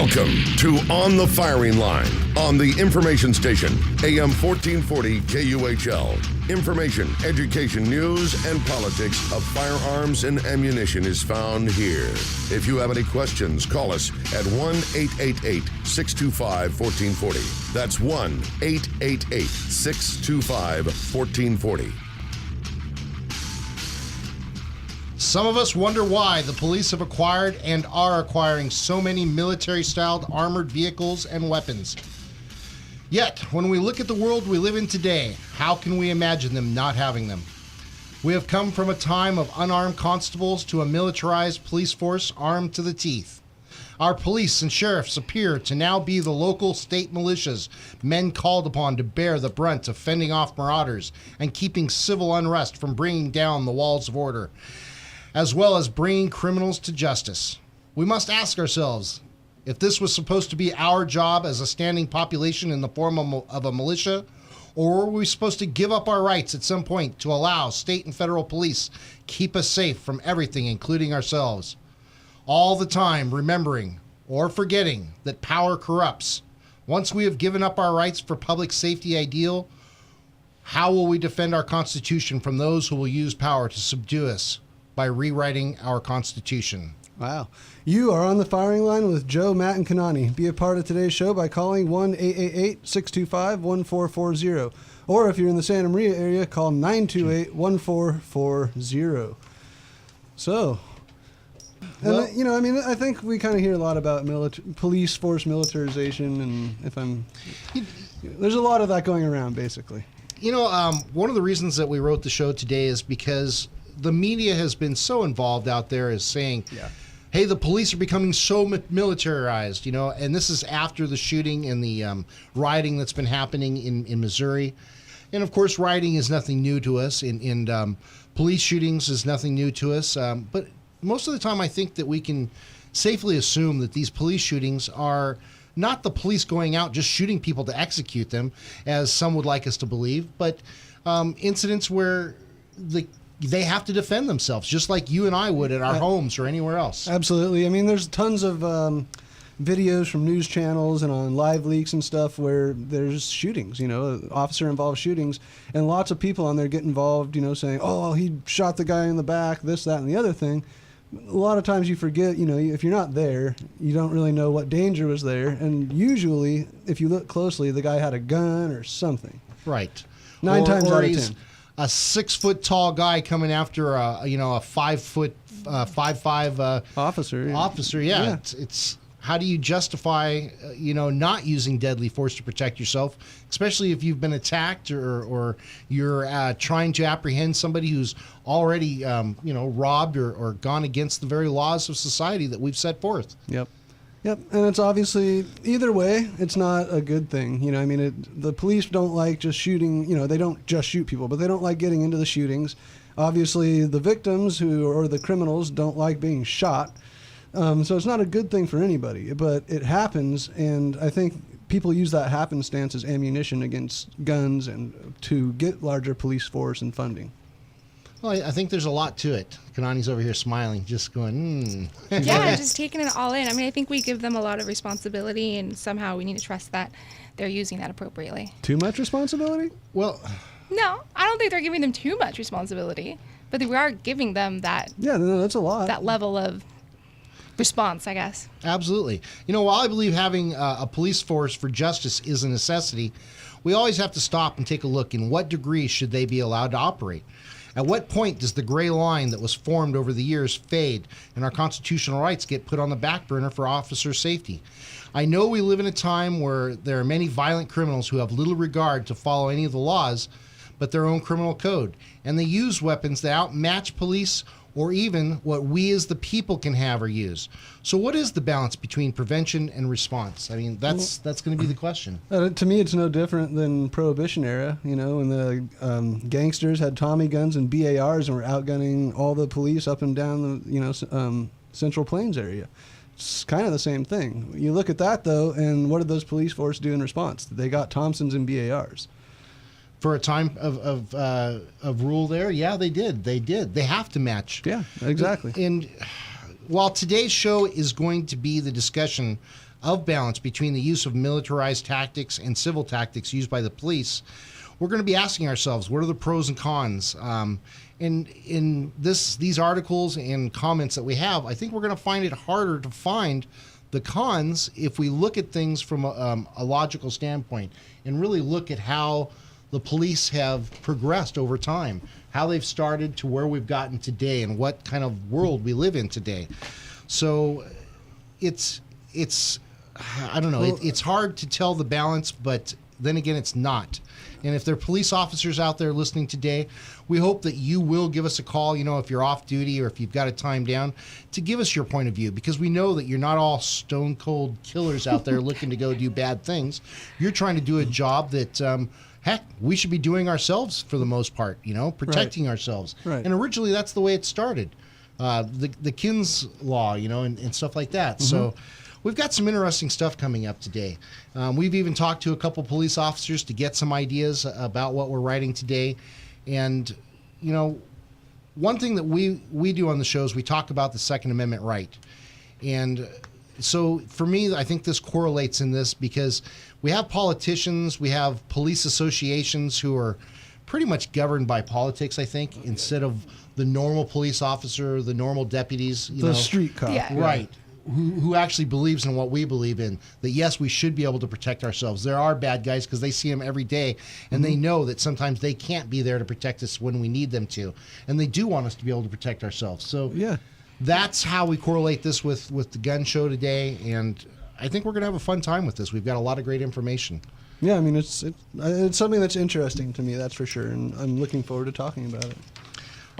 Welcome to On the Firing Line on the information station, AM 1440 KUHL. Information, education, news, and politics of firearms and ammunition is found here. If you have any questions, call us at 1-888-625-1440. That's 1-888-625-1440. Some of us wonder why the police have acquired and are acquiring so many military-styled armored vehicles and weapons. Yet, when we look at the world we live in today, how can we imagine them not having them? We have come from a time of unarmed constables to a militarized police force armed to the teeth. Our police and sheriffs appear to now be the local state militias, men called upon to bear the brunt of fending off marauders and keeping civil unrest from bringing down the walls of order, as well as bringing criminals to justice. We must ask ourselves, if this was supposed to be our job as a standing population in the form of a militia, or were we supposed to give up our rights at some point to allow state and federal police keep us safe from everything, including ourselves? All the time remembering or forgetting that power corrupts. Once we have given up our rights for public safety ideal, how will we defend our Constitution from those who will use power to subdue us by rewriting our Constitution? Wow. You are on the firing line with Joe, Matt, and Kanani. Be a part of today's show by calling 1-888-625-1440. Or if you're in the Santa Maria area, call 928-1440. So, Well, and, I think we kind of hear a lot about police force militarization, and there's a lot of that going around, basically. One of the reasons that we wrote the show today is because the media has been so involved out there as saying, hey, the police are becoming so militarized, and this is after the shooting and the rioting that's been happening in Missouri. And of course, rioting is nothing new to us, and police shootings is nothing new to us. But most of the time, I think that we can safely assume that these police shootings are not the police going out just shooting people to execute them, as some would like us to believe, but incidents where they have to defend themselves, just like you and I would at our homes or anywhere else. Absolutely. I mean, there's tons of videos from news channels and on live leaks and stuff where there's shootings, officer-involved shootings, and lots of people on there get involved, saying, oh, he shot the guy in the back, this, that, and the other thing. A lot of times you forget, if you're not there, you don't really know what danger was there, and usually, if you look closely, the guy had a gun or something. Right. 9 times out of 10. A 6-foot tall guy coming after a 5'5" officer. Officer, yeah. It's how do you justify not using deadly force to protect yourself, especially if you've been attacked or you're trying to apprehend somebody who's already robbed or gone against the very laws of society that we've set forth. Yep. And it's obviously, either way, it's not a good thing. The police don't like just shooting, they don't just shoot people, but they don't like getting into the shootings. Obviously, the victims or the criminals don't like being shot. So it's not a good thing for anybody, but it happens, and I think people use that happenstance as ammunition against guns and to get larger police force and funding. Well, I think there's a lot to it. Kanani's over here smiling, just going, Yeah, just taking it all in. I mean, I think we give them a lot of responsibility, and somehow we need to trust that they're using that appropriately. Too much responsibility? Well, no, I don't think they're giving them too much responsibility, but we are giving them that. Yeah, no, that's a lot. That level of response, I guess. Absolutely. While I believe having a police force for justice is a necessity, we always have to stop and take a look in what degree should they be allowed to operate. At what point does the gray line that was formed over the years fade and our constitutional rights get put on the back burner for officer safety? I know we live in a time where there are many violent criminals who have little regard to follow any of the laws but their own criminal code, and they use weapons that outmatch police or even what we as the people can have or use. So what is the balance between prevention and response? I mean, that's going to be the question. To me, it's no different than Prohibition era, when the gangsters had Tommy guns and BARs and were outgunning all the police up and down the, Central Plains area. It's kind of the same thing. You look at that, though, and what did those police force do in response? They got Thompsons and BARs. For a time of rule there, yeah, they did. They have to match. Yeah, exactly. And while today's show is going to be the discussion of balance between the use of militarized tactics and civil tactics used by the police, we're going to be asking ourselves, what are the pros and cons? In these articles and comments that we have, I think we're going to find it harder to find the cons if we look at things from a logical standpoint and really look at how the police have progressed over time, how they've started to where we've gotten today, and what kind of world we live in today. So it's I don't know, it's hard to tell the balance, but then again, it's not. And if there are police officers out there listening today, we hope that you will give us a call, if you're off duty or if you've got a time down, to give us your point of view, because we know that you're not all stone cold killers out there looking to go do bad things. You're trying to do a job that, heck, we should be doing ourselves for the most part, protecting ourselves. Right. And originally that's the way it started. The Kins law, and stuff like that. Mm-hmm. So we've got some interesting stuff coming up today. We've even talked to a couple police officers to get some ideas about what we're writing today. And, one thing that we do on the show is we talk about the Second Amendment right. And so for me, I think this correlates in this because we have politicians, we have police associations who are pretty much governed by politics, I think, instead of the normal police officer, the normal deputies. The street cop. Yeah. Right. Who actually believes in what we believe in, that yes, we should be able to protect ourselves. There are bad guys because they see them every day, and they know that sometimes they can't be there to protect us when we need them to, and they do want us to be able to protect ourselves. So Yeah. that's how we correlate this with the gun show today, and I think we're going to have a fun time with this. We've got a lot of great information. Yeah, I mean, it's something that's interesting to me, that's for sure, and I'm looking forward to talking about it.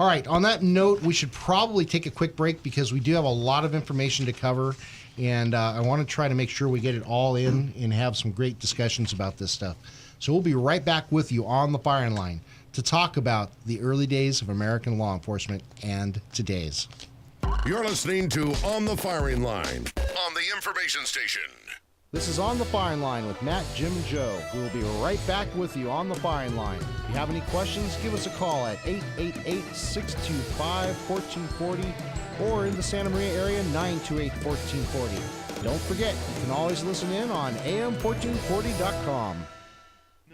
All right, on that note, we should probably take a quick break because we do have a lot of information to cover, and I want to try to make sure we get it all in and have some great discussions about this stuff. So we'll be right back with you on the firing line to talk about the early days of American law enforcement and today's. You're listening to On the Firing Line on the information station. This is On the Firing Line with Matt, Jim, and Joe. We will be right back with you on the firing line. If you have any questions, give us a call at 888-625-1440 or in the Santa Maria area, 928-1440. Don't forget, you can always listen in on am1440.com.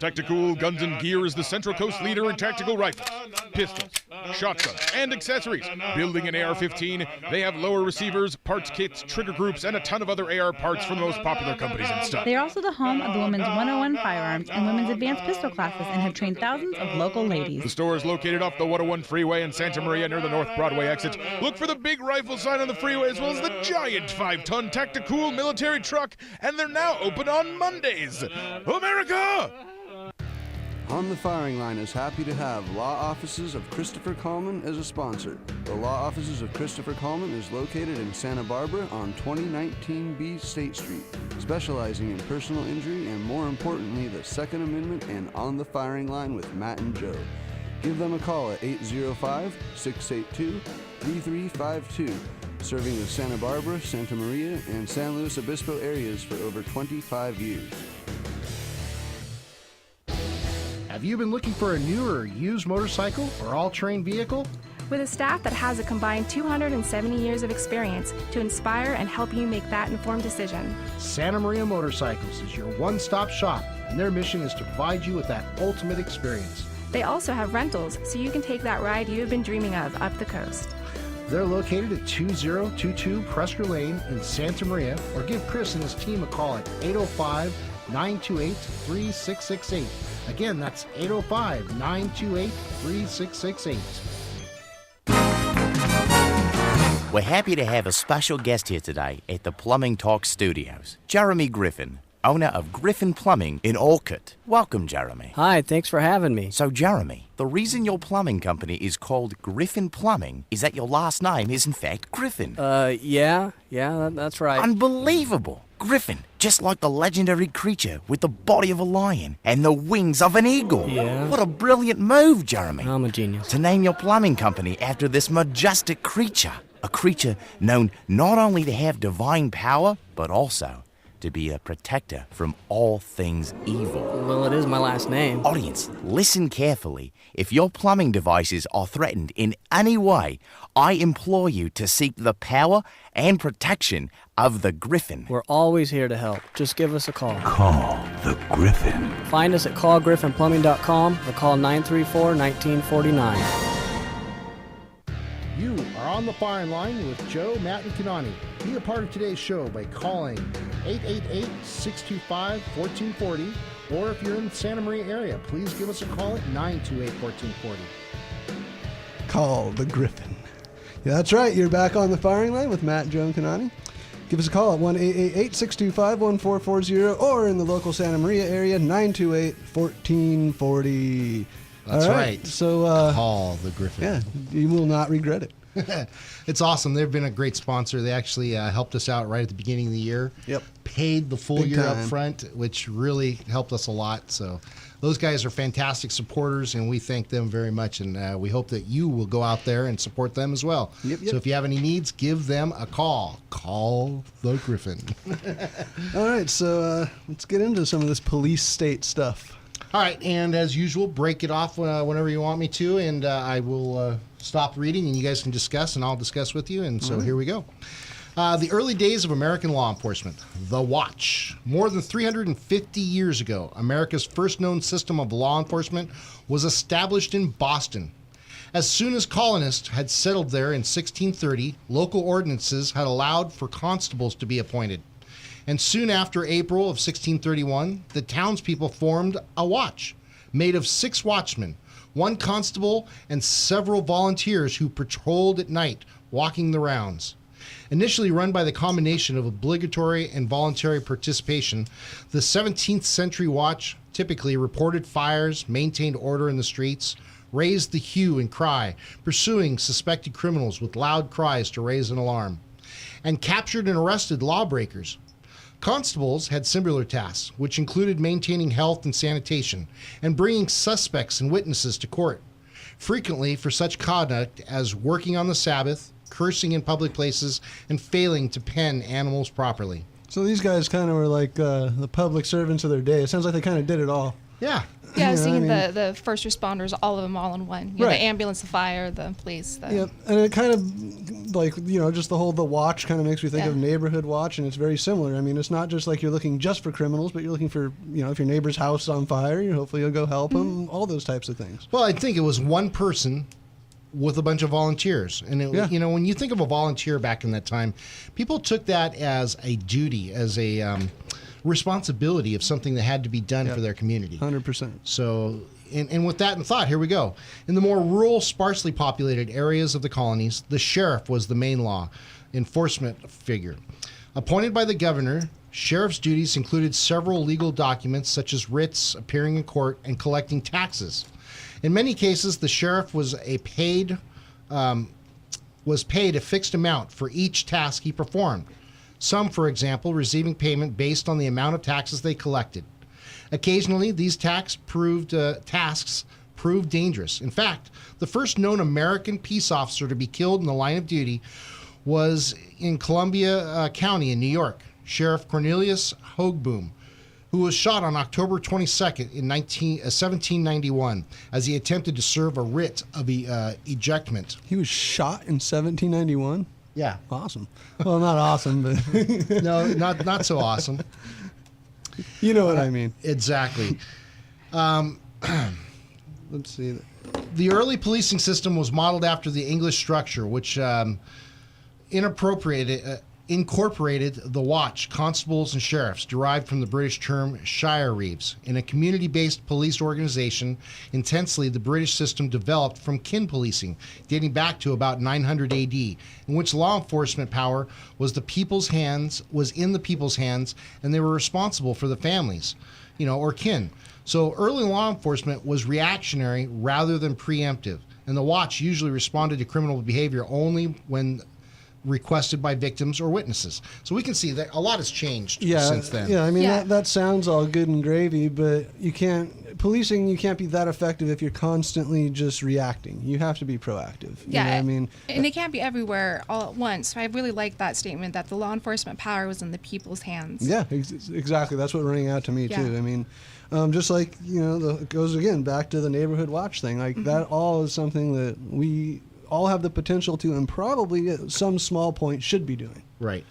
Tactical Guns and Gear is the Central Coast leader in tactical rifles, pistols, shotguns, and accessories. Building an AR-15, they have lower receivers, parts kits, trigger groups, and a ton of other AR parts from the most popular companies and stuff. They are also the home of the Women's 101 Firearms and Women's Advanced Pistol classes and have trained thousands of local ladies. The store is located off the 101 freeway in Santa Maria near the North Broadway exit. Look for the big rifle sign on the freeway as well as the giant 5-ton Tactical military truck, and they're now open on Mondays. America! On the Firing Line is happy to have Law Offices of Christopher Coleman as a sponsor. The Law Offices of Christopher Coleman is located in Santa Barbara on 2019B State Street, specializing in personal injury and, more importantly, the Second Amendment and On the Firing Line with Matt and Joe. Give them a call at 805-682-3352, serving the Santa Barbara, Santa Maria, and San Luis Obispo areas for over 25 years. Have you been looking for a new or used motorcycle or all-terrain vehicle? With a staff that has a combined 270 years of experience to inspire and help you make that informed decision. Santa Maria Motorcycles is your one-stop shop, and their mission is to provide you with that ultimate experience. They also have rentals, so you can take that ride you have been dreaming of up the coast. They're located at 2022 Presker Lane in Santa Maria, or give Chris and his team a call at 805-928-3668. Again, that's 805-928-3668. We're happy to have a special guest here today at the Plumbing Talk Studios, Jeremy Griffin, owner of Griffin Plumbing in Orcutt. Welcome, Jeremy. Hi, thanks for having me. So, Jeremy, the reason your plumbing company is called Griffin Plumbing is that your last name is, in fact, Griffin. Yeah, that's right. Unbelievable! Griffin, just like the legendary creature with the body of a lion and the wings of an eagle. Yeah. What a brilliant move, Jeremy. I'm a genius. To name your plumbing company after this majestic creature. A creature known not only to have divine power, but also to be a protector from all things evil. Well, it is my last name. Audience, listen carefully. If your plumbing devices are threatened in any way, I implore you to seek the power and protection of the Griffin. We're always here to help. Just give us a call. Call the Griffin. Find us at callgriffinplumbing.com or call 934-1949. You are on the firing line with Joe, Matt, and Kanani. Be a part of today's show by calling 888-625-1440, or if you're in the Santa Maria area, please give us a call at 928-1440. Call the Griffin. Yeah, that's right. You're back on the firing line with Matt, Joe, and Kanani. Give us a call at 1-888-625-1440, or in the local Santa Maria area, 928-1440. That's All right. So Call the Griffin. yeah, you will not regret it. It's awesome. They've been a great sponsor. They actually helped us out right at the beginning of the year. Yep. Paid the full Big year time. up front, which really helped us a lot. So those guys are fantastic supporters, and we thank them very much. And we hope that you will go out there and support them as well. Yep. So if you have any needs, give them a call. Call the Griffin. All right, so let's get into some of this police state stuff. All right, and as usual, break it off whenever you want me to, and I will stop reading, and you guys can discuss, and I'll discuss with you. And so here we go. The early days of American law enforcement, the Watch. More than 350 years ago, America's first known system of law enforcement was established in Boston. As soon as colonists had settled there in 1630, local ordinances had allowed for constables to be appointed. And soon after April of 1631, the townspeople formed a watch made of 6 watchmen, 1 constable, and several volunteers who patrolled at night, walking the rounds. Initially run by the combination of obligatory and voluntary participation, the 17th century watch typically reported fires, maintained order in the streets, raised the hue and cry, pursuing suspected criminals with loud cries to raise an alarm, and captured and arrested lawbreakers. Constables had similar tasks, which included maintaining health and sanitation and bringing suspects and witnesses to court, frequently for such conduct as working on the Sabbath, cursing in public places, and failing to pen animals properly. So these guys kind of were like the public servants of their day. It sounds like they kind of did it all. Yeah. Yeah, I was You know, thinking I mean- the first responders, all of them all in one. You know, Right. the ambulance, the fire, the police. Yep, and it kind of like, you know, just the watch kind of makes me think Yeah. of neighborhood watch, and it's very similar. I mean, it's not just like you're looking just for criminals, but you're looking for, you know, if your neighbor's house is on fire, hopefully you'll go help them, all those types of things. Well, I think it was one person with a bunch of volunteers. And, Yeah. you know, when you think of a volunteer back in that time, people took that as a duty, as a responsibility of something that had to be done for their community. 100%. So, and with that in thought, here we go. In the more rural, sparsely populated areas of the colonies, the sheriff was the main law enforcement figure. Appointed by the governor, sheriff's duties included several legal documents such as writs, appearing in court, and collecting taxes. In many cases, the sheriff was paid a fixed amount for each task he performed. Some, for example, receiving payment based on the amount of taxes they collected. Occasionally, these tasks proved dangerous. In fact, the first known American peace officer to be killed in the line of duty was in Columbia County in New York, Sheriff Cornelius Hogeboom, who was shot on October 22nd in 1791 as he attempted to serve a writ of ejectment. He was shot in 1791? Yeah. Awesome. Well, not awesome, but No, not so awesome. you know what I mean. Exactly. Let's see. The early policing system was modeled after the English structure, which incorporated the watch, constables, and sheriffs, derived from the British term shire reeves. In a community-based police organization, intensely the British system developed from kin policing, dating back to about 900 AD, in which law enforcement power was in the people's hands, and they were responsible for the families, or kin. So early law enforcement was reactionary rather than preemptive, and the watch usually responded to criminal behavior only when requested by victims or witnesses. So we can see that a lot has changed since then. Yeah, I mean, Yeah. That sounds all good and gravy, but you can't be that effective if you're constantly just reacting. You have to be proactive. You know what I mean? And it can't be everywhere all at once. So I really like that statement that the law enforcement power was in the people's hands. Yeah, exactly. That's what rang out to me, too. Yeah. I mean, just like, it goes again back to the neighborhood watch thing. Like, that all is something that we all have the potential to, and probably at some small point should be doing. Right.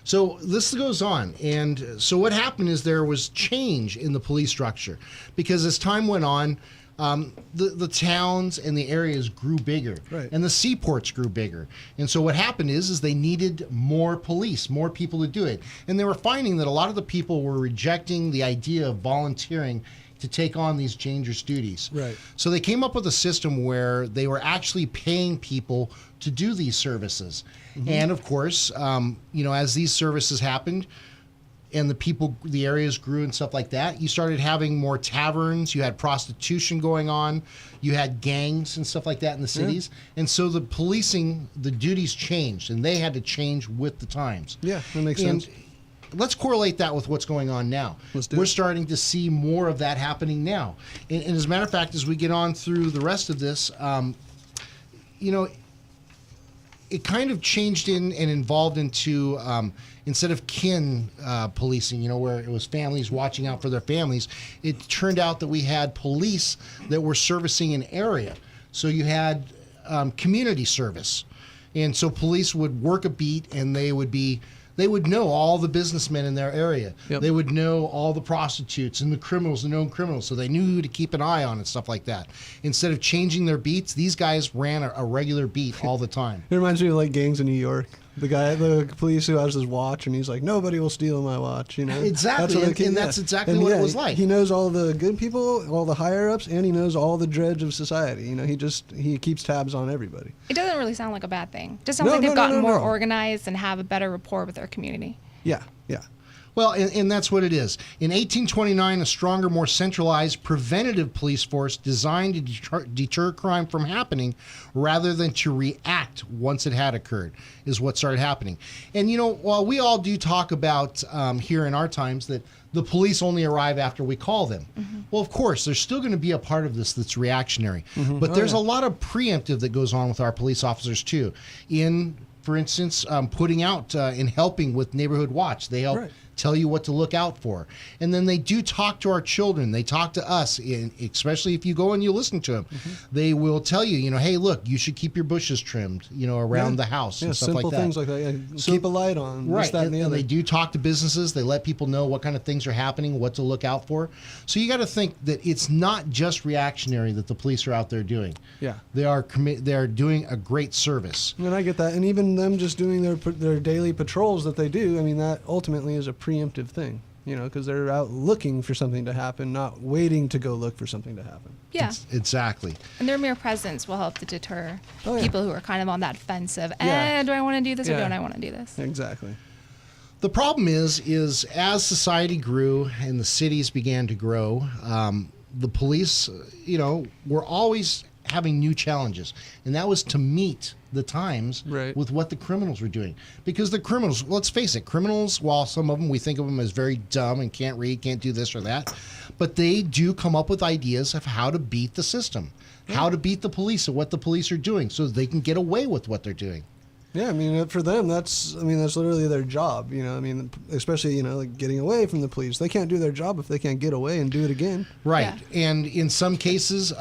So this goes on, and so what happened is there was change in the police structure, because as time went on, the towns and the areas grew bigger, right, and the seaports grew bigger. And so what happened is they needed more police, more people to do it. And they were finding that a lot of the people were rejecting the idea of volunteering to take on these dangerous duties. Right. So they came up with a system where they were actually paying people to do these services. Mm-hmm. And of course, as these services happened, and the areas grew and stuff like that, you started having more taverns, you had prostitution going on, you had gangs and stuff like that in the cities. Yeah. And so the duties changed, and they had to change with the times. Yeah, that makes sense. Let's correlate that with what's going on now. We're starting to see more of that happening now. And as a matter of fact, as we get on through the rest of this, it kind of changed and evolved into, instead of kin policing, where it was families watching out for their families, it turned out that we had police that were servicing an area. So you had community service. And so police would work a beat, and they would know all the businessmen in their area. Yep. They would know all the prostitutes and the criminals, the known criminals, so they knew who to keep an eye on and stuff like that. Instead of changing their beats, these guys ran a regular beat all the time. It reminds me of like gangs in New York. The police who has his watch, and he's like, nobody will steal my watch, Exactly, that's exactly what it was like. He knows all the good people, all the higher-ups, and he knows all the dredge of society. He keeps tabs on everybody. It doesn't really sound like a bad thing. It just sounds like they've gotten more organized and have a better rapport with their community. Yeah. Well, and that's what it is. In 1829, a stronger, more centralized, preventative police force designed to deter crime from happening rather than to react once it had occurred is what started happening. And, while we all do talk about here in our times that the police only arrive after we call them. Mm-hmm. Well, of course, there's still going to be a part of this that's reactionary. Mm-hmm. But there's a lot of preemptive that goes on with our police officers, too. For instance, putting out and helping with neighborhood watch. They help tell you what to look out for. And then they do talk to our children. They talk to us, especially if you go and you listen to them. Mm-hmm. They will tell you, hey, look, you should keep your bushes trimmed, around the house and stuff like that. Simple things like that. Yeah. So, keep a light on. Right. This, that, and the other. They do talk to businesses. They let people know what kind of things are happening, what to look out for. So you got to think that it's not just reactionary that the police are out there doing. Yeah. They are doing a great service. And I get that. And even them just doing their daily patrols that they do, that ultimately is a preemptive thing, because they're out looking for something to happen, not waiting to go look for something to happen. Yeah. Exactly. And their mere presence will help to deter people who are kind of on that fence of, do I want to do this or don't I want to do this? Exactly. The problem is as society grew and the cities began to grow, the police, were always having new challenges, and that was to meet the times with what the criminals were doing. Because the criminals, let's face it, criminals, while some of them, we think of them as very dumb and can't read, can't do this or that, but they do come up with ideas of how to beat the system, how to beat the police and what the police are doing so they can get away with what they're doing. Yeah, for them, that's literally their job, especially, like getting away from the police. They can't do their job if they can't get away and do it again. Right. Yeah. And in some cases,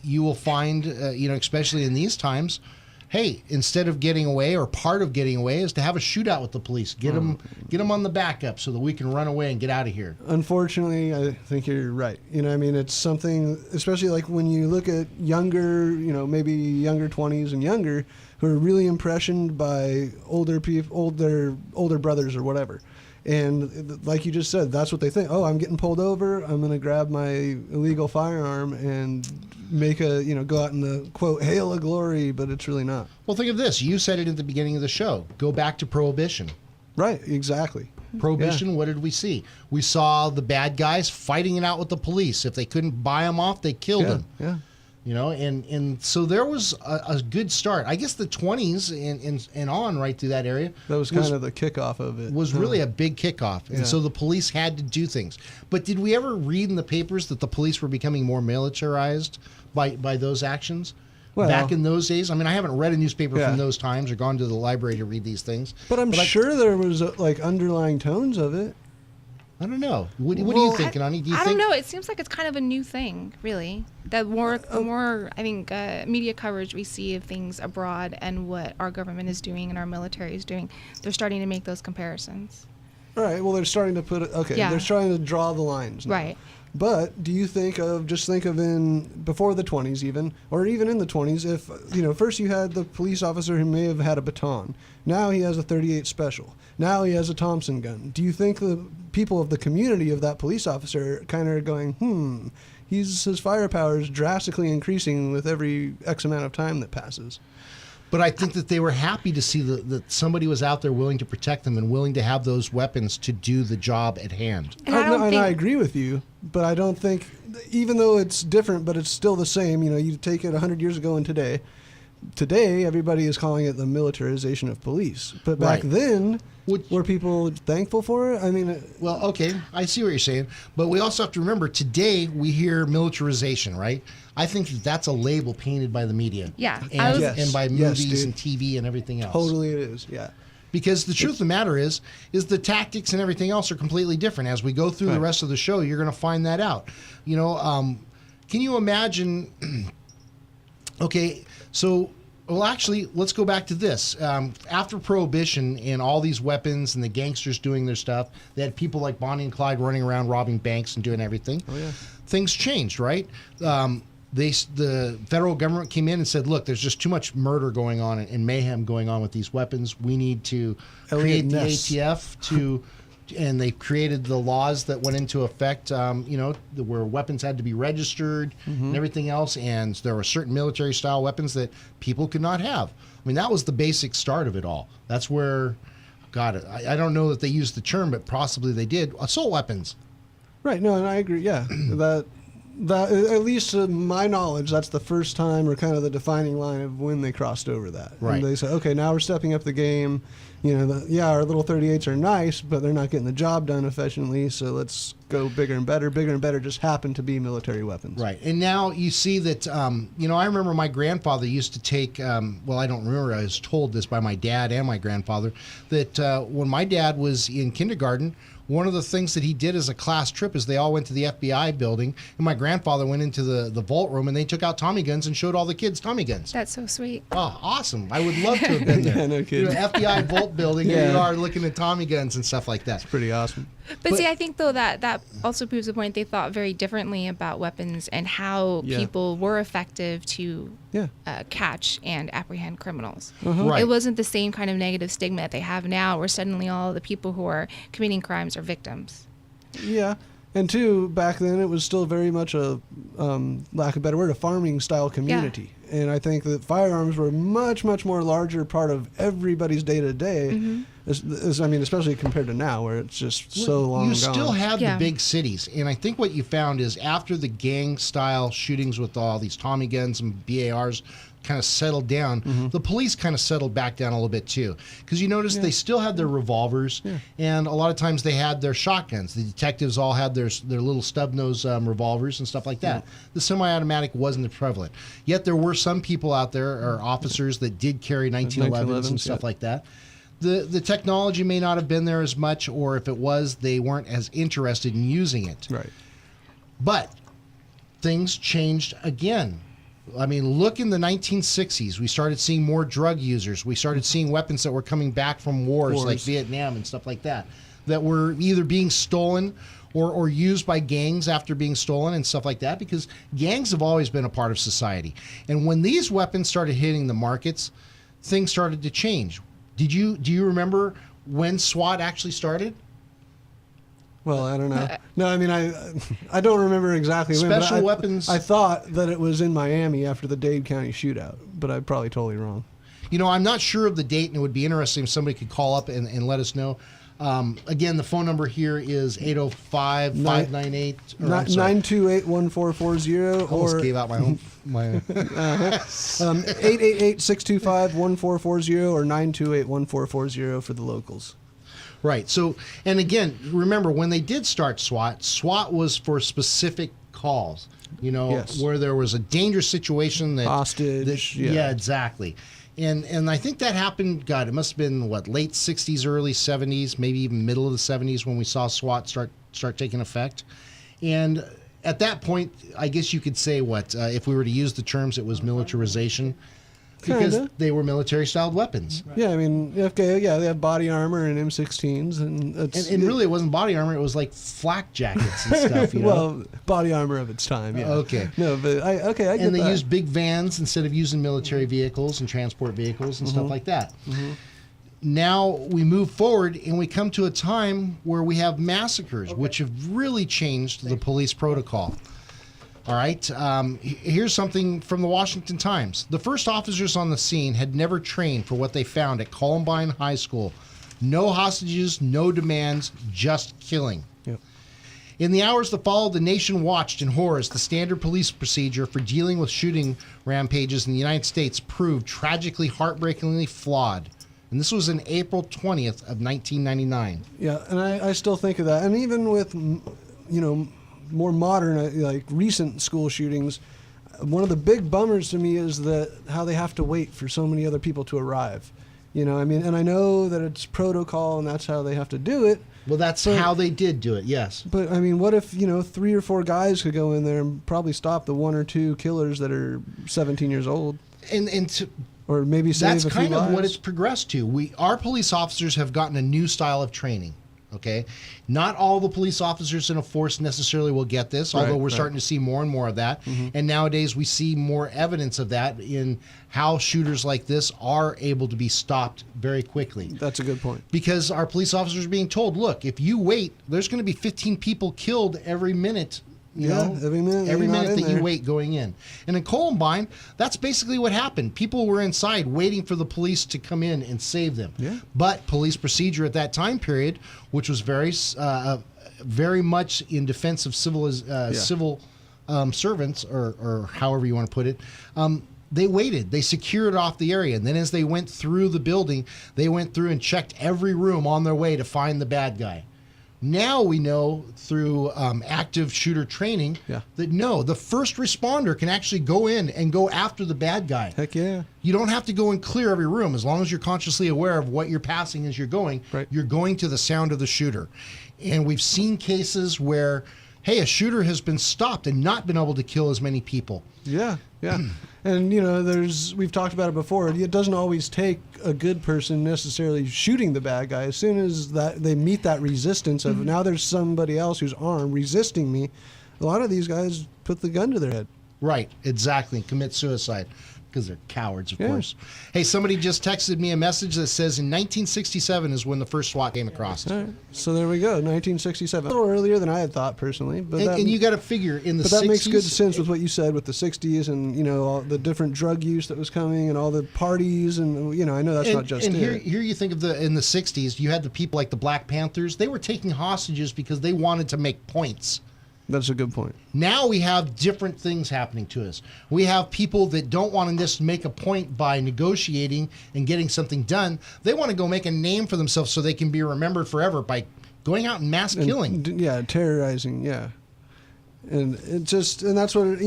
you will find, especially in these times, hey, instead of getting away, or part of getting away is to have a shootout with the police. Get them on the backup so that we can run away and get out of here. Unfortunately, I think you're right. It's something, especially like when you look at younger, maybe younger 20s and younger, who are really impressioned by older people, older brothers or whatever. And like you just said, that's what they think. Oh, I'm getting pulled over. I'm going to grab my illegal firearm and make go out in the, quote, hail of glory, but it's really not. Well, think of this. You said it at the beginning of the show. Go back to Prohibition. Right, exactly. Prohibition, what did we see? We saw the bad guys fighting it out with the police. If they couldn't buy them off, they killed them. Yeah. And so there was a good start. I guess the 20s and on right through that area. That was kind of the kickoff of it. Was really a big kickoff. And so the police had to do things. But did we ever read in the papers that the police were becoming more militarized by those actions? Well, back in those days? I haven't read a newspaper from those times or gone to the library to read these things. But I'm sure there was like underlying tones of it. I don't know. What do you think, Anani? Do you I think? don't know. It seems like it's kind of a new thing, really. The more I think media coverage we see of things abroad and what our government is doing and our military is doing, they're starting to make those comparisons. Right. Well, they're starting to put it. Okay. Yeah. They're starting to draw the lines now. Right. But do you think of in before the 20s even, or even in the 20s, if, first you had the police officer who may have had a baton. Now he has a .38 special. Now he has a Thompson gun. Do you think the people of the community of that police officer kind of are going, his firepower is drastically increasing with every X amount of time that passes? But I think that they were happy to see that somebody was out there willing to protect them and willing to have those weapons to do the job at hand. And I agree with you, but I don't think, even though it's different, but it's still the same. You take it 100 years ago and today. Today, everybody is calling it the militarization of police. But back then, were people thankful for it? I mean... Well, okay, I see what you're saying. But we also have to remember, today we hear militarization, right? I think that's a label painted by the media. Yeah. And by movies and TV and everything else. Totally it is, yeah. Because the truth of the matter is the tactics and everything else are completely different. As we go through the rest of the show, you're going to find that out. Can you imagine... Okay, so... Well, actually, let's go back to this. After Prohibition and all these weapons and the gangsters doing their stuff, they had people like Bonnie and Clyde running around robbing banks and doing everything. Oh, yeah. Things changed, right? The federal government came in and said, look, there's just too much murder going on and mayhem going on with these weapons. We need to create the ATF to... And they created the laws that went into effect, where weapons had to be registered and everything else. And there were certain military-style weapons that people could not have. I mean, that was the basic start of it all. That's where, God, I don't know that they used the term, but possibly they did. Assault weapons. Right. No, and I agree. Yeah, that at least to my knowledge, that's the first time or kind of the defining line of when they crossed over that. Right. And they said, okay, now we're stepping up the game. Our little 38s are nice, but they're not getting the job done efficiently, so let's go bigger and better. Bigger and better just happen to be military weapons. Right. And now you see that, I remember my grandfather used to take, I don't remember, I was told this by my dad and my grandfather, that when my dad was in kindergarten, one of the things that he did as a class trip is they all went to the FBI building, and my grandfather went into the vault room, and they took out Tommy guns and showed all the kids Tommy guns. That's so sweet. Oh, awesome. I would love to have been there. Yeah, no kidding. FBI vault building, and you are looking at Tommy guns and stuff like that. It's pretty awesome. But see, I think, though, that also proves the point. They thought very differently about weapons and how people were effective to catch and apprehend criminals. Right. It wasn't the same kind of negative stigma that they have now, where suddenly all the people who are committing crimes are victims. Yeah. And two, back then it was still very much a, lack of a better word, a farming style community. Yeah. And I think that firearms were a much, much more larger part of everybody's day to day. Especially compared to now, where it's just so long gone. You still have the big cities. And I think what you found is after the gang style shootings with all these Tommy guns and BARs kind of settled down, the police kind of settled back down a little bit too. Because you notice they still had their revolvers, and a lot of times they had their shotguns. The detectives all had their little stub-nose revolvers and stuff like that. The semi-automatic wasn't prevalent. Yet there were some people out there, or officers, that did carry 1911s and stuff like that. The technology may not have been there as much, or if it was, they weren't as interested in using it. Right. But things changed again. I mean, look in the 1960s. We started seeing more drug users. We started seeing weapons that were coming back from wars like Vietnam and stuff like that were either being stolen or used by gangs after being stolen and stuff like that, because gangs have always been a part of society. And when these weapons started hitting the markets, things started to change. Do you remember when SWAT actually started? Well, I don't know. No, I mean, I don't remember exactly when. Special weapons. I thought that it was in Miami after the Dade County shootout, but I'm probably totally wrong. I'm not sure of the date, and it would be interesting if somebody could call up and let us know. Again, the phone number here is 805-598. 928-1440. Almost gave out my home. 888-625-1440 or 928-1440 for the locals. Right. So, and again, remember, when they did start SWAT was for specific calls, where there was a dangerous situation that... Hostage. Yeah, exactly. And I think that happened, God, it must have been, late 60s, early 70s, maybe even middle of the 70s when we saw SWAT start taking effect. And at that point, I guess you could say if we were to use the terms, it was militarization. Because they were military-styled weapons. Yeah, I mean, okay, yeah, they have body armor and M16s, and really it wasn't body armor; it was like flak jackets and stuff. You know? Well, body armor of its time. Yeah. Okay. No, but I get that. And they used big vans instead of using military vehicles and transport vehicles and stuff like that. Now we move forward and we come to a time where we have massacres, which have really changed the police protocol. All right, here's something from the Washington Times. The first officers on the scene had never trained for what they found at Columbine High School. No hostages, no demands, just killing. Yep. In the hours that followed, the nation watched in horror as the standard police procedure for dealing with shooting rampages in the United States proved tragically, heartbreakingly flawed. And this was in April 20th of 1999. Yeah, and I still think of that. And even with, more modern, like recent school shootings, one of the big bummers to me is that how they have to wait for so many other people to arrive. And I know that it's protocol and that's how they have to do it. Well, that's how they did do it, yes. But I mean, what if 3 or 4 guys could go in there and probably stop the 1 or 2 killers that are 17 years old, or maybe save that's a few kind of lives? what it's progressed to. Our police officers have gotten a new style of training. Okay, not all the police officers in a force necessarily will get this, although we're starting to see more and more of that. And nowadays we see more evidence of that in how shooters like this are able to be stopped very quickly. That's a good point. Because our police officers are being told, look, if you wait, there's going to be 15 people killed every minute. Every minute that you wait going in. And in Columbine, that's basically what happened. People were inside waiting for the police to come in and save them. Yeah. But police procedure at that time period, which was very much in defense of civil servants, or however you want to put it, they waited. They secured off the area. And then as they went through the building, they went through and checked every room on their way to find the bad guy. Now we know through active shooter training that the first responder can actually go in and go after the bad guy. Heck yeah. You don't have to go and clear every room. As long as you're consciously aware of what you're passing as you're going, you're going to the sound of the shooter. And we've seen cases where, hey, a shooter has been stopped and not been able to kill as many people. Yeah, yeah. And, we've talked about it before. It doesn't always take a good person necessarily shooting the bad guy. As soon as that they meet that resistance of now there's somebody else who's armed resisting me, a lot of these guys put the gun to their head. Right, exactly. Commit suicide. Because they're cowards, of course. Hey, somebody just texted me a message that says in 1967 is when the first SWAT came across. All right. So there we go, 1967. A little earlier than I had thought personally, but and you got to figure in the 60s. But that makes good sense with what you said with the 60s and all the different drug use that was coming and all the parties and I know that's not just and it. Here you think of in the 60s, you had the people like the Black Panthers. They were taking hostages because they wanted to make points. That's a good point. Now we have different things happening to us. We have people that don't want to just make a point by negotiating and getting something done. They want to go make a name for themselves so they can be remembered forever by going out and mass killing. Terrorizing, And that's what,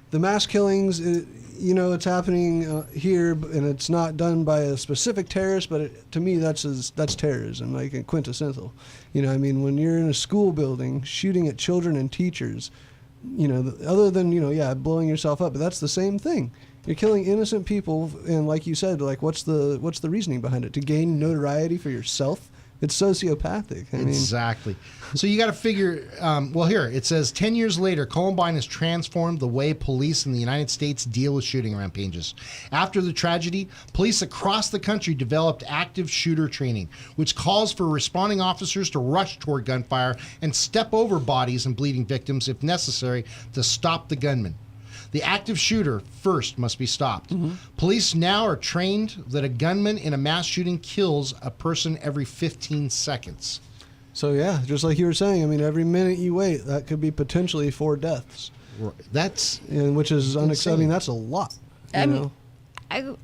the mass killings, it's happening here, and it's not done by a specific terrorist, but to me, that's terrorism, like quintessential. When you're in a school building shooting at children and teachers, other than, blowing yourself up, but that's the same thing. You're killing innocent people, and like you said, what's the reasoning behind it? To gain notoriety for yourself? It's sociopathic. Exactly. So you got to figure, here, it says 10 years later, Columbine has transformed the way police in the United States deal with shooting rampages. After the tragedy, police across the country developed active shooter training, which calls for responding officers to rush toward gunfire and step over bodies and bleeding victims if necessary to stop the gunman. The active shooter first must be stopped. Police now are trained that a gunman in a mass shooting kills a person every 15 seconds. So yeah, just like you were saying, every minute you wait, that could be potentially 4 deaths. Which is unacceptable. That's a lot. I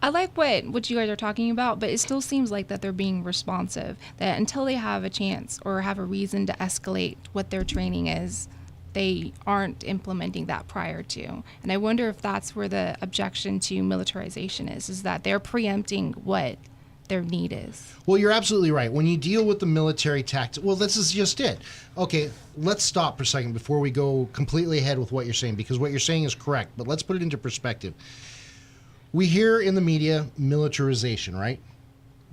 like what you guys are talking about, but it still seems like that they're being responsive. That until they have a chance or have a reason to escalate what their training is, they aren't implementing that prior to. And I wonder if that's where the objection to militarization is that they're preempting what their need is. Well, you're absolutely right. When you deal with the military tactics, well, this is just it. Okay, let's stop for a second before we go completely ahead with what you're saying, because what you're saying is correct, but let's put it into perspective. We hear in the media militarization, right?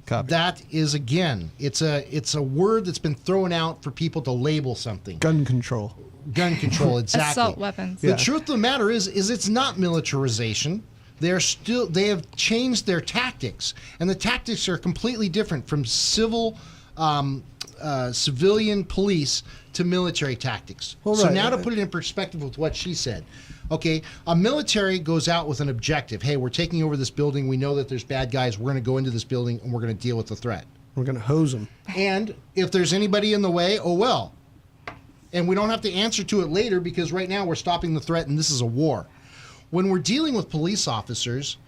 Copy. That is, again, it's a word that's been thrown out for people to label something. Gun control. Gun control, exactly. Assault weapons. The truth of the matter is it's not militarization. They have changed their tactics, and the tactics are completely different from civilian police to military tactics. Well, so right. now to put it in perspective with what she said, okay, a military goes out with an objective. Hey, we're taking over this building. We know that there's bad guys. We're going to go into this building, and we're going to deal with the threat. We're going to hose them. And if there's anybody in the way, oh well. And we don't have to answer to it later because right now we're stopping the threat, and this is a war. When we're dealing with police officers,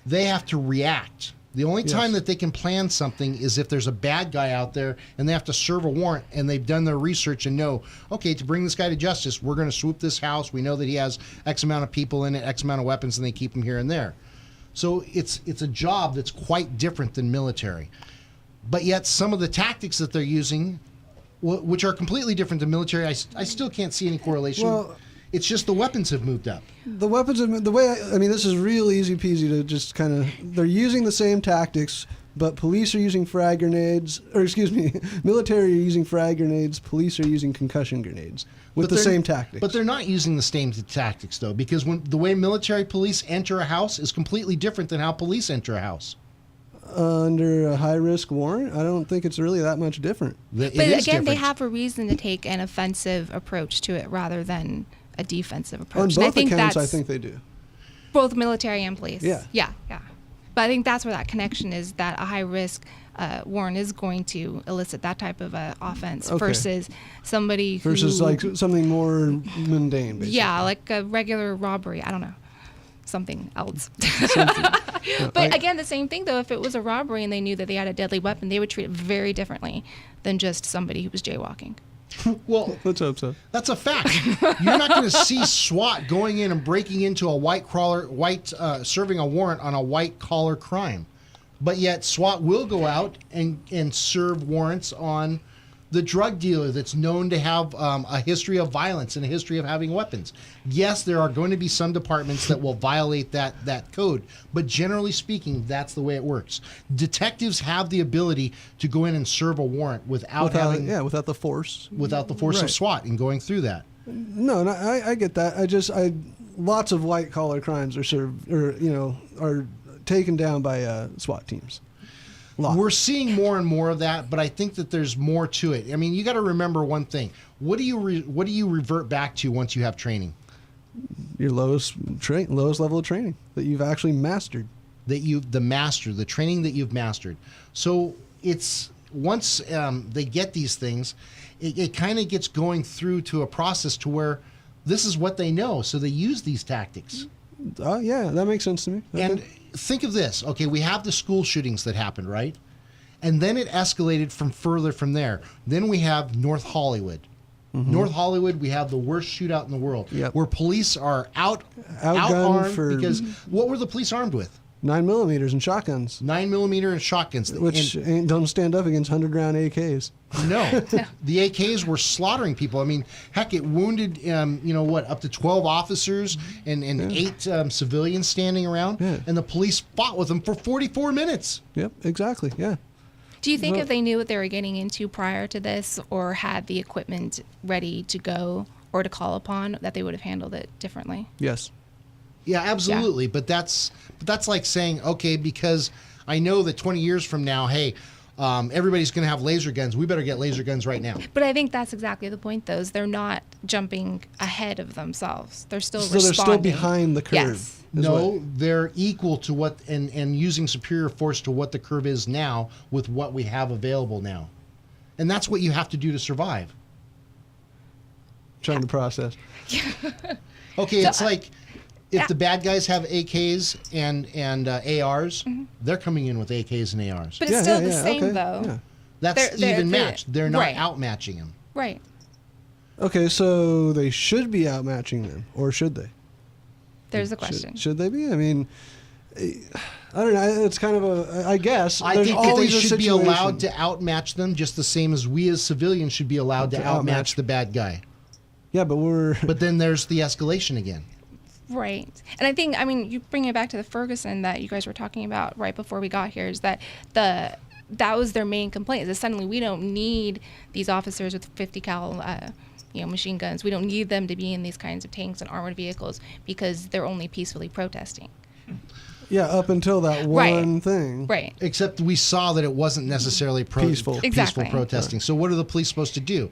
they have to react. The only time that they can plan something is if there's a bad guy out there and they have to serve a warrant and they've done their research and know, okay, to bring this guy to justice, we're going to swoop this house. We know that he has X amount of people in it, X amount of weapons, and they keep him here and there. So it's a job that's quite different than military. But yet some of the tactics that they're using, which are completely different than military, I still can't see any correlation. Well, it's just the weapons have moved up. The weapons, the way, I mean, this is real easy peasy to just kind of, they're using the same tactics, but police are using frag grenades, or excuse me, military are using frag grenades, police are using concussion grenades with the same tactics. But they're not using the same tactics, though, because the way military police enter a house is completely different than how police enter a house. Under a high-risk warrant, I don't think it's really that much different. But again, they have a reason to take an offensive approach to it rather than a defensive approach. On And both accounts, I think they do. Both military and police. Yeah. Yeah. But I think that's where that connection is, that a high-risk warrant is going to elicit that type of offense versus somebody who... Versus like something more mundane, basically. Yeah, like a regular robbery. I don't know. Something else. But again, the same thing, though. If it was a robbery and they knew that they had a deadly weapon, they would treat it very differently than just somebody who was jaywalking. Well, let's hope so. That's a fact. You're not going to see SWAT going in and breaking into a serving a warrant on a white collar crime, but yet SWAT will go out and serve warrants on the drug dealer that's known to have a history of violence and a history of having weapons. Yes, there are going to be some departments that will violate that code, but generally speaking, that's the way it works. Detectives have the ability to go in and serve a warrant without the force. Without the force of SWAT and going through that. No, I get that. Lots of white collar crimes are served, are taken down by SWAT teams. We're seeing more and more of that, but I think that there's more to it. I mean, you got to remember one thing. What do you revert back to once you have training? Your lowest level of training that you've actually mastered. The training that you've mastered. So it's once they get these things, it kind of gets going through to a process to where this is what they know. So they use these tactics. Yeah, that makes sense to me. Okay. And think of this. Okay, we have the school shootings that happened, right? And then it escalated from there. Then we have North Hollywood. Mm-hmm. North Hollywood, we have the worst shootout in the world, where police are out-armed because what were the police armed with? 9mm and shotguns. 9mm and shotguns. Which don't stand up against 100-round AKs. No. The AKs were slaughtering people. I mean, heck, it wounded, up to 12 officers and 8 civilians standing around. Yeah. And the police fought with them for 44 minutes. Yep, exactly, yeah. Do you think if they knew what they were getting into prior to this or had the equipment ready to go or to call upon, that they would have handled it differently? Yes. Yeah, absolutely. Yeah. But that's like saying, okay, because I know that 20 years from now, hey, everybody's going to have laser guns. We better get laser guns right now. But I think that's exactly the point, though, is they're not jumping ahead of themselves. They're still responding. They're still behind the curve. Yes. No, they're equal to what, and using superior force to what the curve is now with what we have available now. And that's what you have to do to survive. Trying to process. Okay, so, it's like... If the bad guys have AKs and ARs, they're coming in with AKs and ARs. But it's still the same, though. Yeah. That's even matched. They're not outmatching them. Right. Okay, so they should be outmatching them, or should they? There's the question. Should they be? I mean, I don't know. It's kind of I guess. I there's think that they always a should be situation. allowed to outmatch them just the same as we as civilians should be allowed to outmatch the bad guy. Yeah, but But then there's the escalation again. Right. And I think, you bring it back to the Ferguson that you guys were talking about right before we got here, is that that was their main complaint, is that suddenly we don't need these officers with 50 cal machine guns. We don't need them to be in these kinds of tanks and armored vehicles because they're only peacefully protesting. Yeah, up until that one thing. Right. Except we saw that it wasn't necessarily Peaceful. Exactly. protesting. So what are the police supposed to do?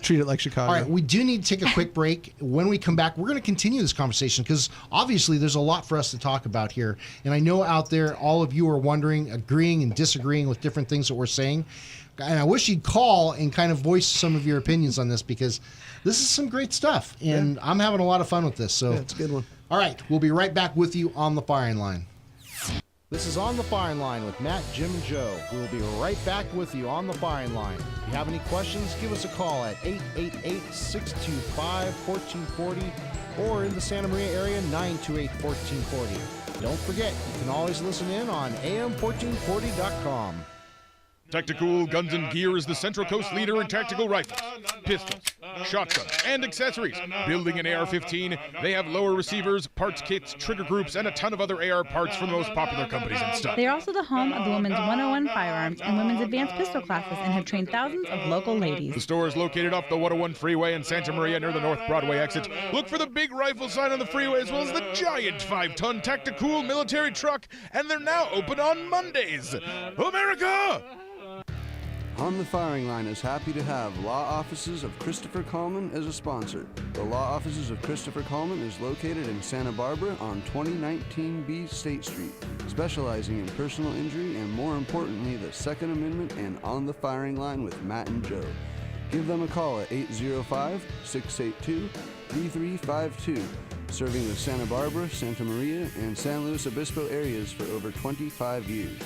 Treat it like Chicago. All right, we do need to take a quick break. When we come back, we're going to continue this conversation because obviously there's a lot for us to talk about here. And I know out there, all of you are wondering, agreeing and disagreeing with different things that we're saying. And I wish you'd call and kind of voice some of your opinions on this because this is some great stuff. And I'm having a lot of fun with this. So it's a good one. All right, we'll be right back with you on the firing line. This is On the Firing Line with Matt, Jim, and Joe. We will be right back with you on the firing line. If you have any questions, give us a call at 888-625-1440 or in the Santa Maria area, 928-1440. Don't forget, you can always listen in on am1440.com. Tactical Guns and Gear is the Central Coast leader in tactical rifles, pistols, shotguns, and accessories. Building an AR-15, they have lower receivers, parts kits, trigger groups, and a ton of other AR parts from the most popular companies and stuff. They are also the home of the Women's 101 Firearms and Women's Advanced Pistol classes and have trained thousands of local ladies. The store is located off the 101 freeway in Santa Maria near the North Broadway exit. Look for the big rifle sign on the freeway as well as the giant 5-ton Tactical military truck, and they're now open on Mondays. America! On the Firing Line is happy to have Law Offices of Christopher Coleman as a sponsor. The Law Offices of Christopher Coleman is located in Santa Barbara on 2019B State Street, specializing in personal injury and, more importantly, the Second Amendment and On the Firing Line with Matt and Joe. Give them a call at 805-682-3352, serving the Santa Barbara, Santa Maria, and San Luis Obispo areas for over 25 years.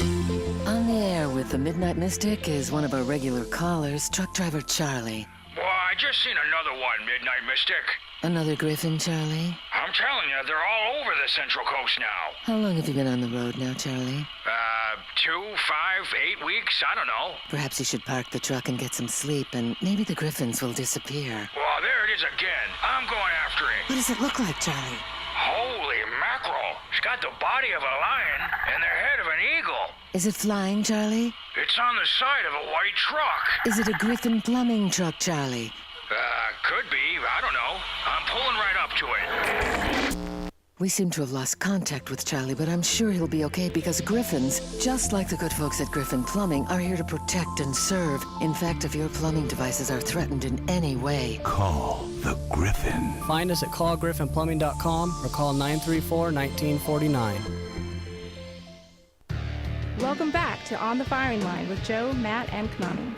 On the air with the Midnight Mystic is one of our regular callers, truck driver Charlie. Well, I just seen another one, Midnight Mystic. Another Griffin, Charlie? I'm telling you, they're all over the Central Coast now. How long have you been on the road now, Charlie? 2, 5, 8 weeks, I don't know. Perhaps you should park the truck and get some sleep, and maybe the Griffins will disappear. Well, there it is again. I'm going after it. What does it look like, Charlie? Holy mackerel. It's got the body of a lion and the head of an eagle. Is it flying, Charlie? It's on the side of a white truck. Is it a Griffin plumbing truck, Charlie? Could be. I don't know. I'm pulling right up to it. We seem to have lost contact with Charlie, but I'm sure he'll be okay because Griffins, just like the good folks at Griffin Plumbing, are here to protect and serve. In fact, if your plumbing devices are threatened in any way, Call the Griffin. Find us at callgriffinplumbing.com or call 934-1949. Welcome back to On the Firing Line with Joe, Matt, and Kanani.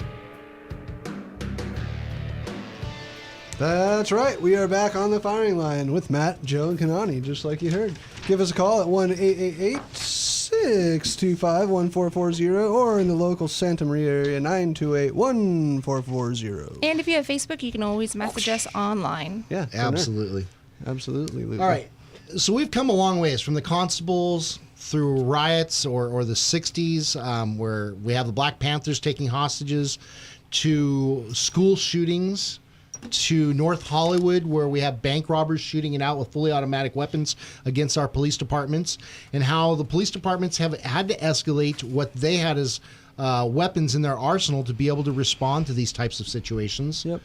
That's right. We are back on the firing line with Matt, Joe, and Kanani, just like you heard. Give us a call at 1-888-625-1440 or in the local Santa Maria area, 928-1440. And if you have Facebook, you can always message us online. Yeah, Absolutely. Absolutely. All right. So we've come a long ways from the constables through riots or the 60s where we have the Black Panthers taking hostages to school shootings to North Hollywood where we have bank robbers shooting it out with fully automatic weapons against our police departments and how the police departments have had to escalate what they had as weapons in their arsenal to be able to respond to these types of situations. Yep.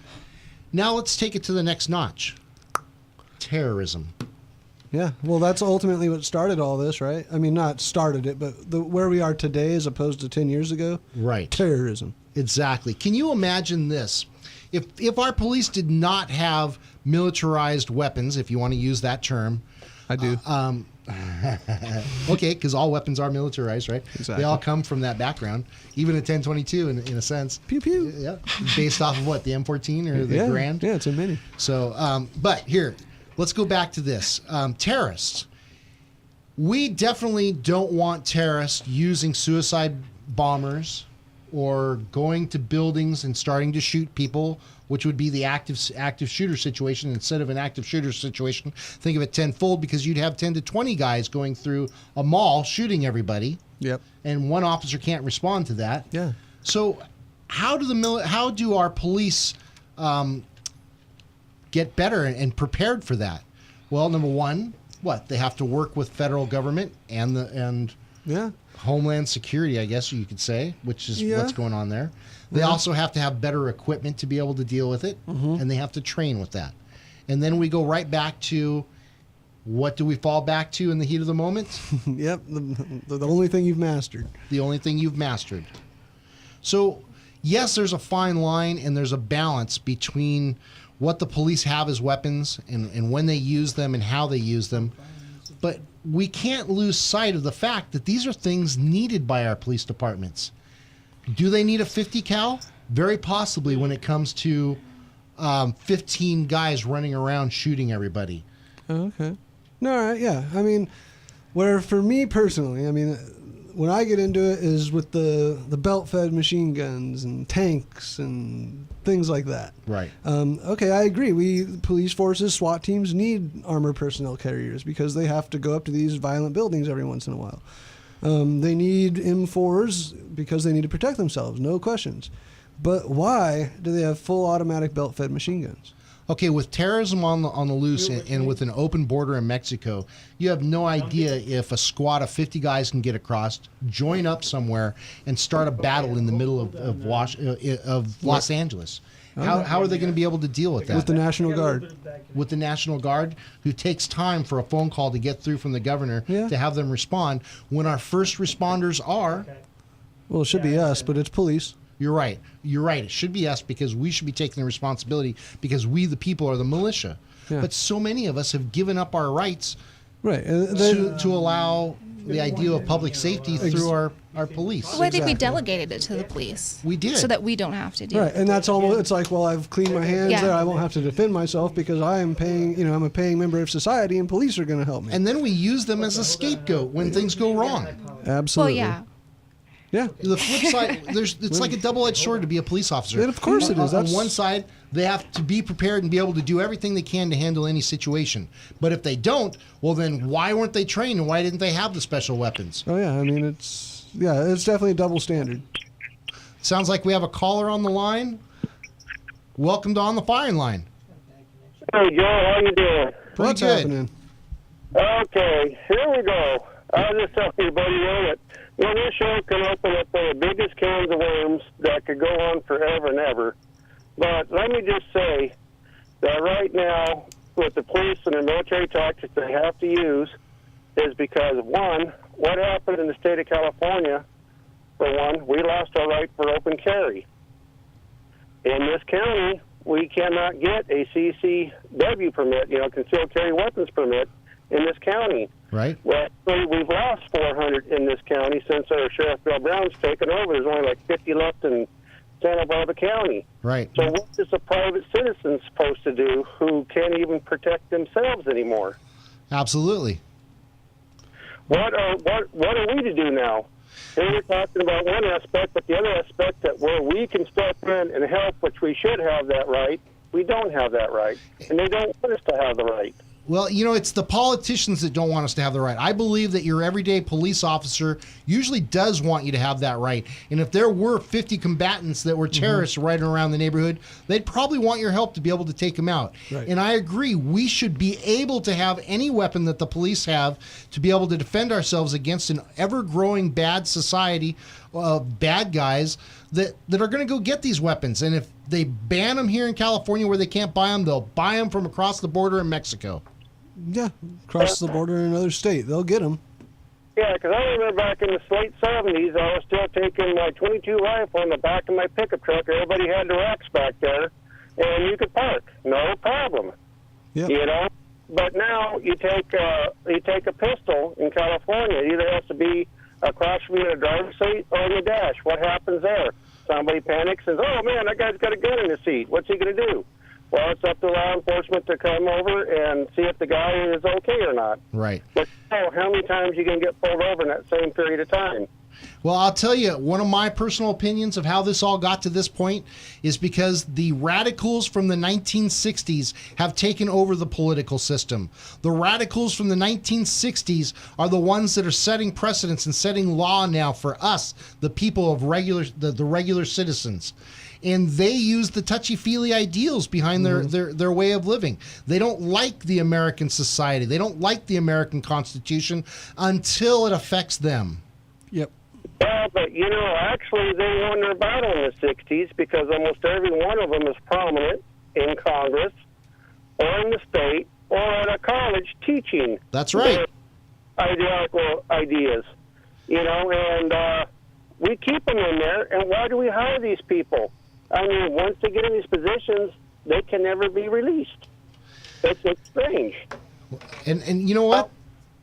Now let's take it to the next notch. Terrorism. Yeah, well, that's ultimately what started all this, right? I mean, not started it, but where we are today as opposed to 10 years ago. Right. Terrorism. Exactly. Can you imagine this? If our police did not have militarized weapons, if you want to use that term. I do. Okay, because all weapons are militarized, right? Exactly. They all come from that background, even a 1022 in a sense. Pew, pew. Yeah, based off of what, the M14 or the Grand? Yeah, it's a mini. So, but here, let's go back to this. Terrorists. We definitely don't want terrorists using suicide bombers or going to buildings and starting to shoot people, which would be the active shooter situation. Instead of an active shooter situation, think of it tenfold, because you'd have 10 to 20 guys going through a mall shooting everybody. Yep. And one officer can't respond to that. Yeah. So how do our police get better and prepared for that? Well, number one, they have to work with federal government and Homeland Security, I guess you could say, which is what's going on there. They also have to have better equipment to be able to deal with it, and they have to train with that. And then we go right back to, what do we fall back to in the heat of the moment? Yep, the only thing you've mastered. The only thing you've mastered. So, yes, there's a fine line and there's a balance between what the police have as weapons and when they use them and how they use them. But we can't lose sight of the fact that these are things needed by our police departments. Do they need a 50 cal? Very possibly, when it comes to 15 guys running around shooting everybody. Okay. No, all right, yeah. I mean, where for me personally, I mean, when I get into it is with the belt-fed machine guns and tanks and things like that. Right. Okay, I agree. We police forces, SWAT teams need armored personnel carriers because they have to go up to these violent buildings every once in a while. They need M4s because they need to protect themselves, no questions. But why do they have full automatic belt-fed machine guns? Okay, with terrorism on the loose and with an open border in Mexico, you have no idea if a squad of 50 guys can get across, join up somewhere, and start a battle in the middle of Los Angeles. How are they going to be able to deal with that? With the National Guard. With the National Guard, who takes time for a phone call to get through from the governor to have them respond, when our first responders are... Well, it should be us, but it's police. You're right. It should be us, because we should be taking the responsibility, because we, the people, are the militia. Yeah. But so many of us have given up our rights to allow the idea of public safety through our police. Well, I think we delegated it to the police. We did. So that we don't have to do it. And that's almost, it's like, well, I've cleaned my hands there. I won't have to defend myself because I am paying, I'm a paying member of society and police are going to help me. And then we use them as a scapegoat when things go wrong. Absolutely. Well, yeah. Yeah. The flip side, it's like a double-edged sword to be a police officer. And of course it is. On one side, they have to be prepared and be able to do everything they can to handle any situation. But if they don't, well, then why weren't they trained and why didn't they have the special weapons? Oh, yeah. I mean, it's definitely a double standard. Sounds like we have a caller on the line. Welcome to On the Firing Line. Hey, Joe. How you doing? What's happening? Okay, here we go. I was just telling you, buddy, that this show can open up the biggest cans of worms that could go on forever and ever. But let me just say that right now, with the police and the military tactics they have to use, is because, one, what happened in the state of California, for one, we lost our right for open carry. In this county, we cannot get a CCW permit, concealed carry weapons permit, in this county. Right. Well, we've lost 400 in this county since our Sheriff Bill Brown's taken over. There's only like 50 left in Santa Barbara County. Right. So what is a private citizen supposed to do who can't even protect themselves anymore? Absolutely. What are we to do now? Here we're talking about one aspect, but the other aspect that where we can step in and help, which we should have that right, we don't have that right. And they don't want us to have the right. Well, it's the politicians that don't want us to have the right. I believe that your everyday police officer usually does want you to have that right. And if there were 50 combatants that were terrorists riding around the neighborhood, they'd probably want your help to be able to take them out. Right. And I agree. We should be able to have any weapon that the police have to be able to defend ourselves against an ever-growing bad society of bad guys that are going to go get these weapons. And if they ban them here in California where they can't buy them, they'll buy them from across the border in Mexico. Yeah, across the border in another state. They'll get them. Yeah, because I remember back in the late 70s, I was still taking my .22 rifle in the back of my pickup truck. Everybody had the racks back there, and you could park. No problem. Yep. But now you take a pistol in California. It either has to be across from you in the driver's seat or in the dash. What happens there? Somebody panics and says, oh, man, that guy's got a gun in his seat. What's he going to do? Well, it's up to law enforcement to come over and see if the guy is okay or not. Right. But how many times are you going to get pulled over in that same period of time? Well, I'll tell you, one of my personal opinions of how this all got to this point is because the radicals from the 1960s have taken over the political system. The radicals from the 1960s are the ones that are setting precedents and setting law now for us, the people of the regular citizens. And they use the touchy-feely ideals behind their way of living. They don't like the American society. They don't like the American Constitution until it affects them. Yep. Yeah, but actually they won their battle in the 60s because almost every one of them is prominent in Congress or in the state or at a college teaching. That's right. Ideological ideas, and we keep them in there. And why do we hire these people? I mean, once they get in these positions, they can never be released. It's strange. And you know what?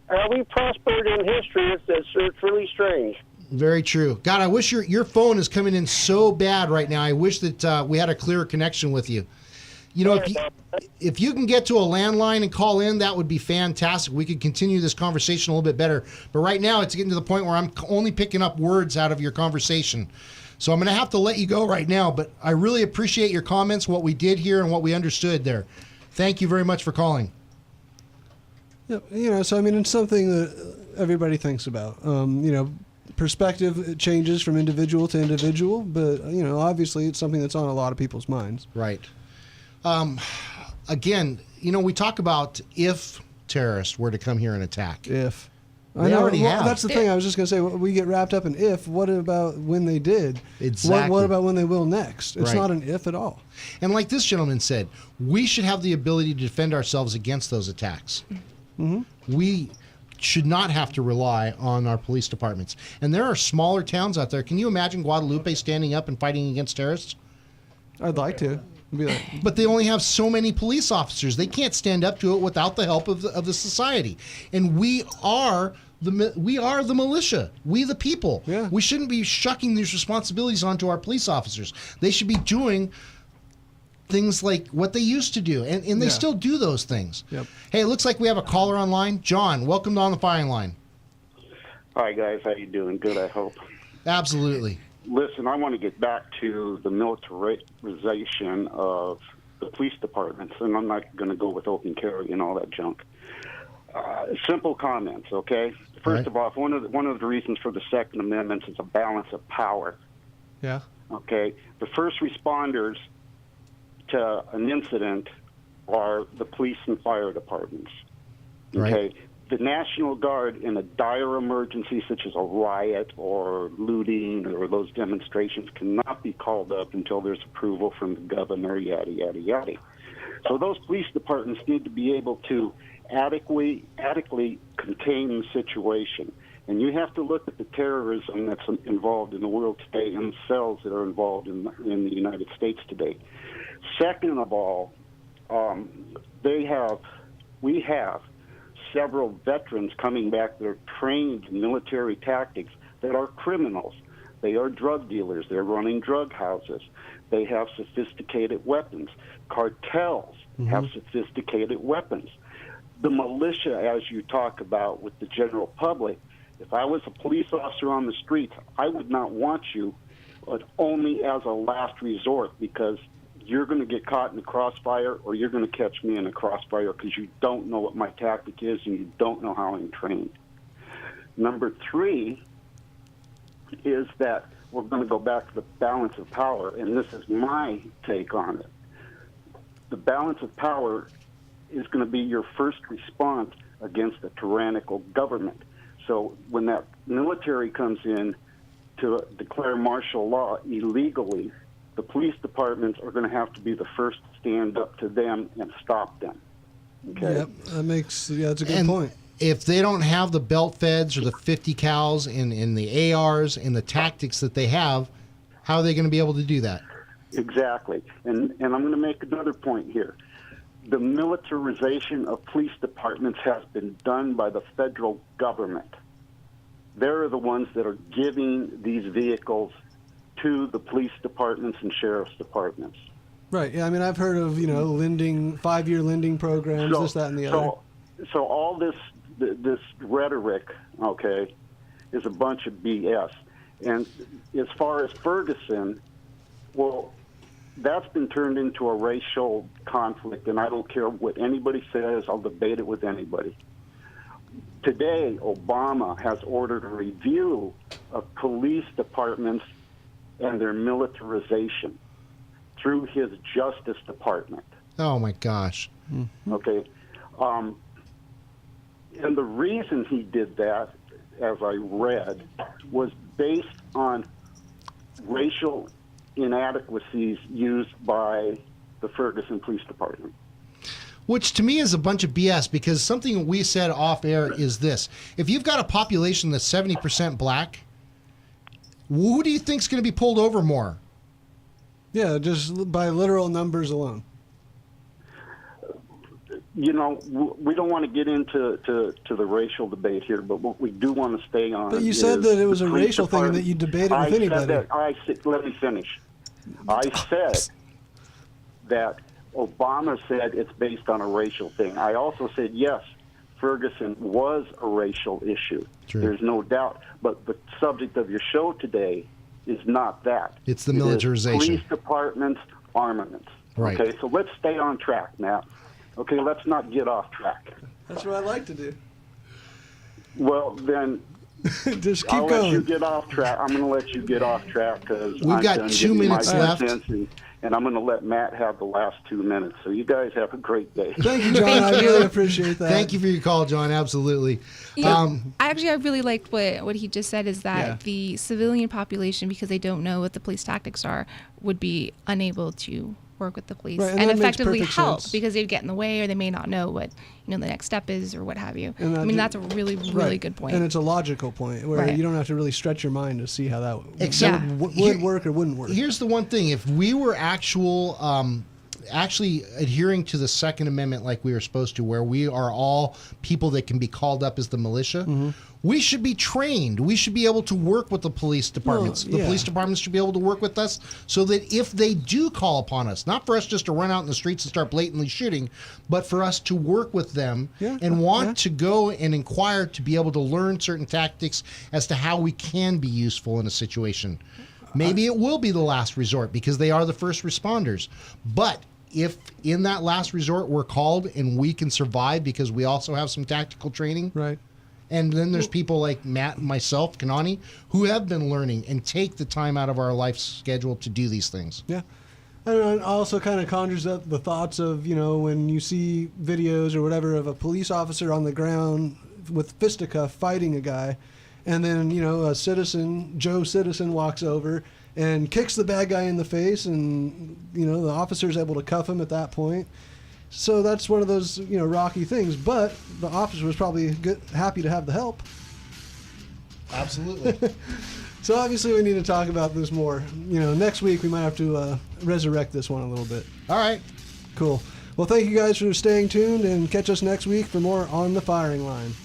How we prospered in history, it's really strange. Very true. God, I wish your phone is coming in so bad right now. I wish that we had a clearer connection with you. If you can get to a landline and call in, that would be fantastic. We could continue this conversation a little bit better. But right now, it's getting to the point where I'm only picking up words out of your conversation. So I'm going to have to let you go right now. But I really appreciate your comments, what we did here, and what we understood there. Thank you very much for calling. Yeah, so I mean, it's something that everybody thinks about. Perspective changes from individual to individual, but obviously it's something that's on a lot of people's minds. Right. Again, we talk about if terrorists were to come here and attack. If. They already have. That's the thing. I was just going to say, we get wrapped up in if. What about when they did? Exactly. What about when they will next? It's right. not an if at all. And like this gentleman said, we should have the ability to defend ourselves against those attacks. Mm-hmm. We should not have to rely on our police departments. And there are smaller towns out there. Can you imagine Guadalupe standing up and fighting against terrorists? I'd like to. But they only have so many police officers. They can't stand up to it without the help of the society. And we are the militia. We the people. Yeah. We shouldn't be shucking these responsibilities onto our police officers. They should be doing things like what they used to do, and they still do those things. Yep. Hey, it looks like we have a caller online. John, welcome to On the Firing Line. Hi, guys. How you doing? Good, I hope. Absolutely. Listen, I want to get back to the militarization of the police departments, and I'm not going to go with open carry and all that junk. Simple comments, okay? First of all, one of the reasons for the Second Amendment is a balance of power. Yeah. Okay? The first responders to an incident are the police and fire departments. Okay? Right. The National Guard in a dire emergency such as a riot or looting or those demonstrations cannot be called up until there's approval from the governor, yada, yada, yada. So those police departments need to be able to adequately contain the situation. And you have to look at the terrorism that's involved in the world today and the cells that are involved in the United States today. Second of all, we have several veterans coming back that are trained in military tactics that are criminals. They are drug dealers. They're running drug houses. They have sophisticated weapons. Cartels have sophisticated weapons. The militia, as you talk about with the general public, if I was a police officer on the streets, I would not want you, but only as a last resort, because you're going to get caught in the crossfire or you're going to catch me in a crossfire because you don't know what my tactic is and you don't know how I'm trained. Number three is that we're going to go back to the balance of power, and this is my take on it. The balance of power is going to be your first response against a tyrannical government. So when that military comes in to declare martial law illegally, the police departments are going to have to be the first to stand up to them and stop them. Okay? Yep, that's a good point. If they don't have the belt feds or the 50 cals in the ARs and the tactics that they have, how are they going to be able to do that? Exactly. And I'm going to make another point here. The militarization of police departments has been done by the federal government. They're the ones that are giving these vehicles to the police departments and sheriff's departments. Right. Yeah. I mean, I've heard of lending 5-year lending programs, this, that, and the other. So all this rhetoric, okay, is a bunch of BS. And as far as Ferguson, well, that's been turned into a racial conflict, and I don't care what anybody says. I'll debate it with anybody. Today, Obama has ordered a review of police departments and their militarization through his Justice Department. Oh, my gosh. Okay. And the reason he did that, as I read, was based on racial inadequacies used by the Ferguson Police Department. Which to me is a bunch of BS, because something we said off air is this. If you've got a population that's 70% black, who do you think's going to be pulled over more? Yeah, just by literal numbers alone. You know, we don't want to get into the racial debate here, but what we do want to stay on. But you said that it was a racial thing and that you debated with anybody. Let me finish. I said that Obama said it's based on a racial thing. I also said, yes, Ferguson was a racial issue. True. There's no doubt. But the subject of your show today is not that. It's the militarization. Police departments, armaments. Right. Okay, so let's stay on track, Matt. Okay, let's not get off track. That's what I like to do. Well, then just keep I'll going. let you get off track. I'm going to let you get off track because we've got 2 minutes left. And I'm going to let Matt have the last 2 minutes. So you guys have a great day. Thank you, John. I really appreciate that. Thank you for your call, John. Absolutely. I really liked what he just said, is that the civilian population, because they don't know what the police tactics are, would be unable to work with the police and effectively help because they'd get in the way, or they may not know what the next step is or what have you. That's a really good point. And it's a logical point where you don't have to really stretch your mind to see how that would work or wouldn't work. Here's the one thing: if we were actually adhering to the Second Amendment like we were supposed to, where we are all people that can be called up as the militia, we should be trained. We should be able to work with the police departments. The police departments should be able to work with us so that if they do call upon us, not for us just to run out in the streets and start blatantly shooting, but for us to work with them and want to go and inquire to be able to learn certain tactics as to how we can be useful in a situation. Maybe it will be the last resort because they are the first responders. But if in that last resort we're called and we can survive because we also have some tactical training. Right. And then there's people like Matt and myself, Kanani, who have been learning and take the time out of our life schedule to do these things. Yeah. And it also kind of conjures up the thoughts of, when you see videos or whatever of a police officer on the ground with fisticuff fighting a guy, and then, a Joe Citizen walks over and kicks the bad guy in the face, and, the officer's able to cuff him at that point. So that's one of those, rocky things. But the officer was probably happy to have the help. Absolutely. So obviously we need to talk about this more. Next week we might have to resurrect this one a little bit. All right. Cool. Well, thank you guys for staying tuned, and catch us next week for more On the Firing Line.